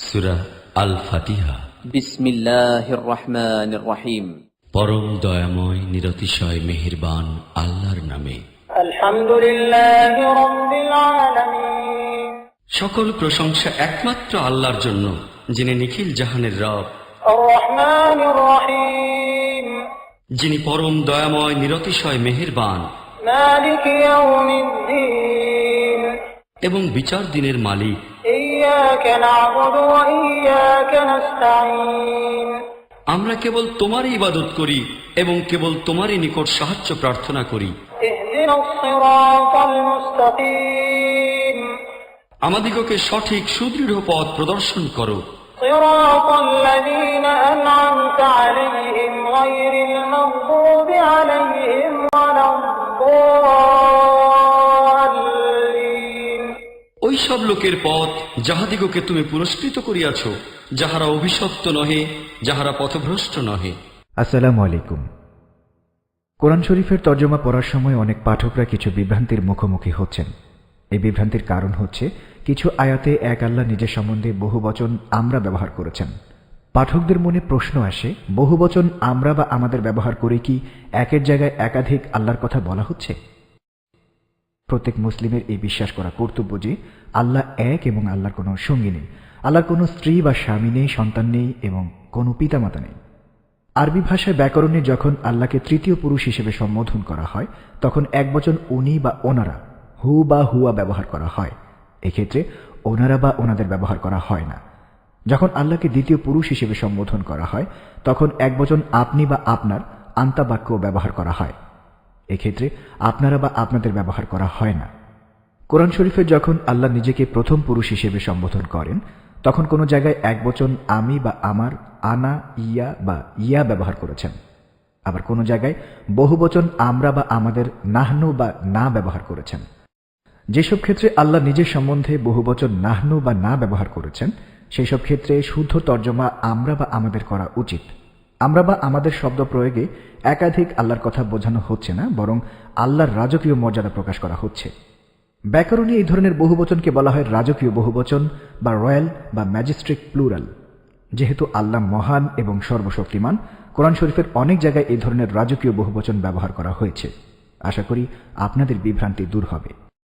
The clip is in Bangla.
সূরা আল ফাতিহা। বিসমিল্লাহির রহমানির রহিম। পরম দয়াময় নিরতিশয় মেহেরবান আল্লাহর নামে। আলহামদুলিল্লাহি রাব্বিল আলামিন। সকল প্রশংসা একমাত্র আল্লাহর জন্য, যিনি নিখিল জাহানের রব। আর রহমানির রহিম। যিনি পরম দয়াময় নিরতিশয় মেহেরবান মালিক ইয়াউমিদ্দিন। এবং বিচার দিনের মালিক। ইয়্যাকা না'বুদু ওয়া ইয়্যাকা নাস্তাঈন। আমরা কেবল তোমারই ইবাদত করি এবং কেবল তোমারই নিকট সাহায্য প্রার্থনা করি। ইহদিনাস সিরাতাল মুস্তাকিম। আমাদিগকে সঠিক সুদৃঢ় পথ প্রদর্শন করো। সিরাতাল লাযীনা আন'আমতা আলাইহিম গায়রিল মাগদুবি আলাইহিম ওয়ালাদ-দাল্লিন। ওই সব লোকের পথ যাহাদিগকে তুমি পুরস্কৃত করিয়াছ, যাহারা অভিশপ্ত নহে, যাহারা পথভ্রষ্ট নহে। আসসালামু আলাইকুম। কোরআন শরীফের তর্জমা পড়ার সময় অনেক পাঠকরা কিছু বিভ্রান্তির মুখোমুখি হচ্ছেন। এই বিভ্রান্তির কারণ হচ্ছে কিছু আয়াতে এক আল্লাহ নিজের সম্বন্ধে বহুবচন আমরা ব্যবহার করেছেন। পাঠকদের মনে প্রশ্ন আসে, বহুবচন আমরা বা আমাদের ব্যবহার করে কি একের জায়গায় একাধিক আল্লাহর কথা বলা হচ্ছে? প্রত্যেক মুসলিমের এই বিশ্বাস করা কর্তব্য যে আল্লাহ এক এবং আল্লাহর কোনো সঙ্গী নেই, আল্লাহর কোনো স্ত্রী বা স্বামী নেই, সন্তান নেই এবং কোনো পিতামাতা নেই। আরবি ভাষায় ব্যাকরণে যখন আল্লাহকে তৃতীয় পুরুষ হিসেবে সম্বোধন করা হয় তখন একবচন উনি বা ওনারা, হু বা হুয়া ব্যবহার করা হয়। এক্ষেত্রে ওনারা বা ওনাদের ব্যবহার করা হয় না। যখন আল্লাহকে দ্বিতীয় পুরুষ হিসেবে সম্বোধন করা হয় তখন একবচন আপনি বা আপনার, আন্তা বাক্য ব্যবহার করা হয়। এক্ষেত্রে আপনারা বা আপনাদের ব্যবহার করা হয় না। কোরআন শরীফে যখন আল্লাহ নিজেকে প্রথম পুরুষ হিসেবে সম্বোধন করেন তখন কোনো জায়গায় একবচন আমি বা আমার, আনা, ইয়া বা ইয়া ব্যবহার করেছেন। আবার কোনো জায়গায় বহুবচন আমরা বা আমাদের, নাহনু বা না ব্যবহার করেছেন। যেসব ক্ষেত্রে আল্লাহ নিজের সম্বন্ধে বহুবচন নাহনু বা না ব্যবহার করেছেন সেই সব ক্ষেত্রে শুদ্ধ তর্জমা আমরা বা আমাদের করা উচিত। আমরা বা আমাদের শব্দ প্রয়োগে একাধিক আল্লাহর কথা বোঝানো হচ্ছে না, বরং আল্লাহর রাজকীয় মর্যাদা প্রকাশ করা হচ্ছে। ব্যাকরণে এই ধরনের বহুবচনকে বলা হয় রাজকীয় বহুবচন বা রয়্যাল বা ম্যাজিস্ট্রিক প্লুরাল। যেহেতু আল্লাহ মহান এবং সর্বশক্তিমান, কোরআন শরীফের অনেক জায়গায় এই ধরনের রাজকীয় বহুবচন ব্যবহার করা হয়েছে। আশা করি আপনাদের বিভ্রান্তি দূর হবে।